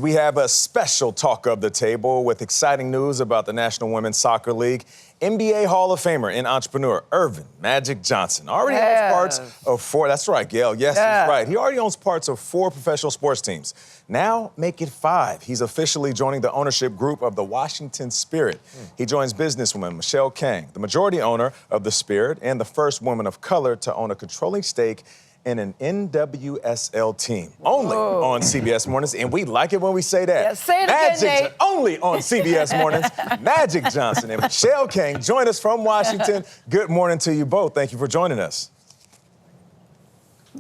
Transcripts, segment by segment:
We have a special talk of the table with exciting news about the National Women's Soccer League. NBA Hall of Famer and entrepreneur Earvin "Magic" Johnson already owns parts of four. That's right, Gayle. Yes, that's right. He already owns parts of 4 professional sports teams. Now make it 5. He's officially joining the ownership group of the Washington Spirit. He joins businesswoman Michele Kang, the majority owner of the Spirit and the first woman of color to own a controlling stake in an NWSL team. Only on CBS Mornings, and we like it when we say that. Yeah, say it again, Nate. Only on CBS Mornings. Magic Johnson and Michele Kang join us from Washington. Good morning to you both. Thank you for joining us.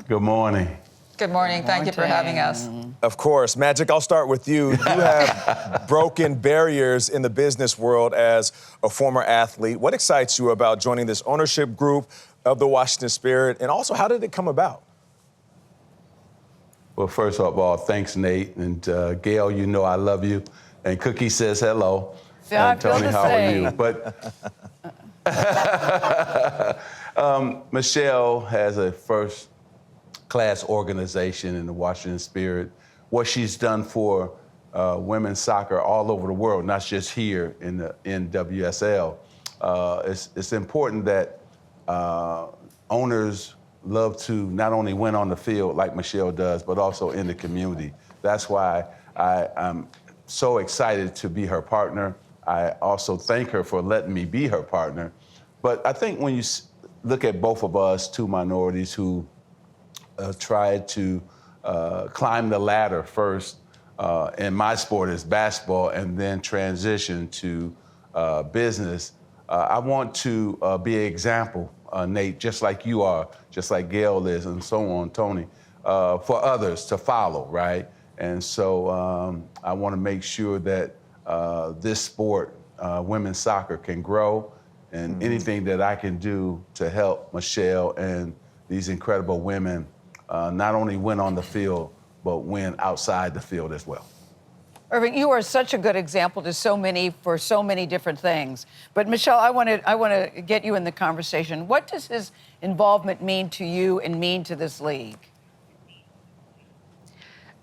Good morning. Good morning. Thank you for having us. Of course. Magic, I'll start with you. You have broken barriers in the business world as a former athlete. What excites you about joining this ownership group of the Washington Spirit, and also how did it come about? Well, first of all, thanks, Nate. And Gayle, you know I love you. And Cookie says hello. Yeah, and Tony, how are you? But Michele has a first-class organization in the Washington Spirit. What she's done for women's soccer all over the world, not just here in the NWSL. It's important that owners love to not only win on the field like Michele does, but also in the community. That's why I'm so excited to be her partner. I also thank her for letting me be her partner. But I think when you look at both of us, 2 minorities who tried to climb the ladder first in my sport is basketball and then transition to business, I want to be an example, Nate, just like you are, just like Gayle is, and so on, Tony, for others to follow, right? And so I want to make sure that this sport, women's soccer, can grow, and anything that I can do to help Michele and these incredible women not only win on the field, but win outside the field as well. Earvin, you are such a good example to so many for so many different things. But Michele, I want to get you in the conversation. What does his involvement mean to you and mean to this league?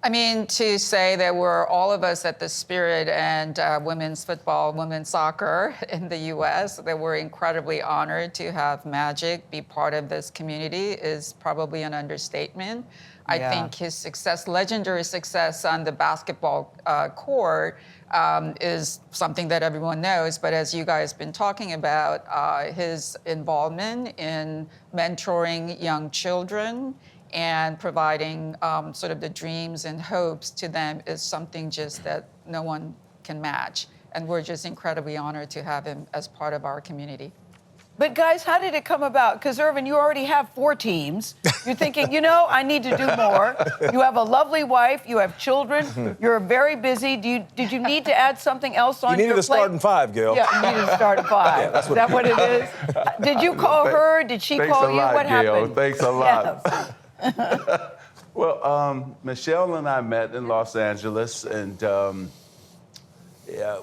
I mean, to say that we're all of us at the Spirit and women's football, women's soccer in the U.S., that we're incredibly honored to have Magic be part of this community is probably an understatement. I think his success, legendary success on the basketball court is something that everyone knows. But as you guys have been talking about, his involvement in mentoring young children and providing sort of the dreams and hopes to them is something just that no one can match. And we're just incredibly honored to have him as part of our community. But guys, how did it come about? Because Earvin, you already have 4 teams. You're thinking, you know, I need to do more. You have a lovely wife. You have children. You're very busy. Did you need to add something else on your plate? You needed to start in 5, Gayle. Yeah, you needed to start at 5. Yeah, is that what it is? Did you call her? Did she call you? What happened? Thanks a lot. Yes. Well, Michele and I met in Los Angeles, and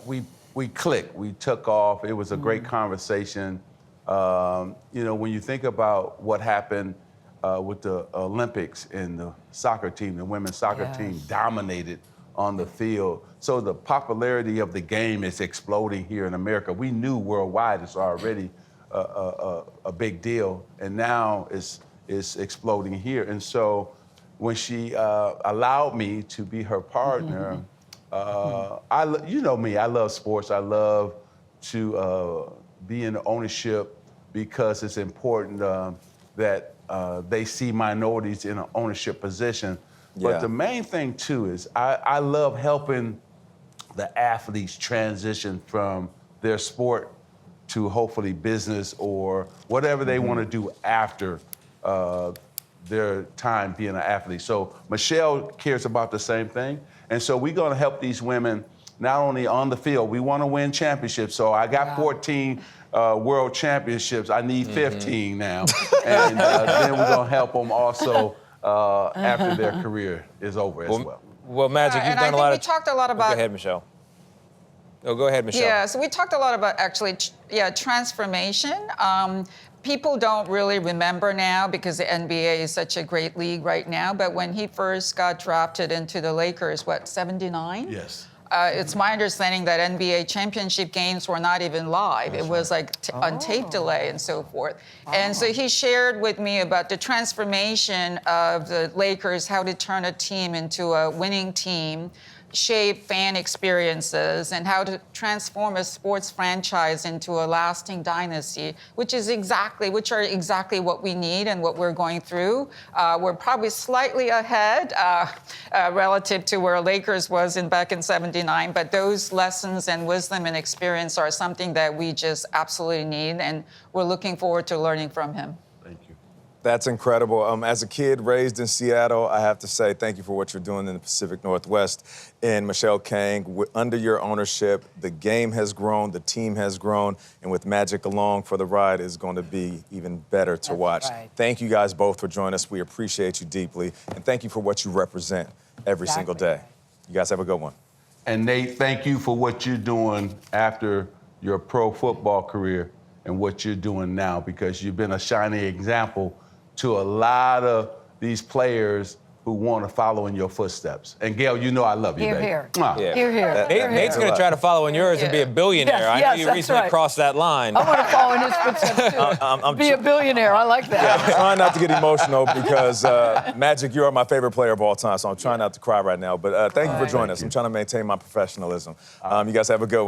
we clicked. We took off. It was a great conversation. You know, when you think about what happened with the Olympics and the soccer team, the women's soccer team dominated on the field. So the popularity of the game is exploding here in America. We knew worldwide it's already a big deal, and now it's exploding here. And so when she allowed me to be her partner, you know me, I love sports. I love to be in ownership because it's important that they see minorities in an ownership position. But the main thing, too, is I love helping the athletes transition from their sport to hopefully business or whatever they want to do after their time being an athlete. So Michele cares about the same thing. And so we're going to help these women not only on the field. We want to win championships. So I got 14 world championships. I need 15 now. And then we're going to help them also after their career is over as well. Well, Magic, you've done a lot of... we talked a lot about... Go ahead, Michele. Oh, go ahead, Michele. Yeah, so we talked a lot about actually, transformation. people don't really remember now because the NBA is such a great league right now, but when he first got drafted into the Lakers, 79? Yes. It's my understanding that NBA championship games were not even live. It was like on tape delay and so forth. And so he shared with me about the transformation of the Lakers, how to turn a team into a winning team, shape fan experiences, and how to transform a sports franchise into a lasting dynasty, which are exactly what we need and what we're going through. We're probably slightly ahead relative to where Lakers was back in '79, but those lessons and wisdom and experience are something that we just absolutely need, and we're looking forward to learning from him. Thank you. That's incredible. As a kid raised in Seattle, I have to say thank you for what you're doing in the Pacific Northwest. And Michele Kang, under your ownership, the game has grown, the team has grown, and with Magic along for the ride is going to be even better to watch. Right. Thank you guys both for joining us. We appreciate you deeply, and thank you for what you represent every single day. You guys have a good one. And Nate, thank you for what you're doing after your pro football career and what you're doing now, because you've been a shining example to a lot of these players who want to follow in your footsteps. And Gayle, you know I love you, Hear, baby. hear. Mwah. Yeah. Hear, hear. Nate's going to try to follow in yours and be a billionaire. Yes, I know you that's recently right. crossed that line. I want to follow in his footsteps too. Be a billionaire. I like that. I'm trying not to get emotional because, Magic, you are my favorite player of all time, so I'm trying not to cry right now. But thank you for joining us. I'm trying to maintain my professionalism. You guys have a good one.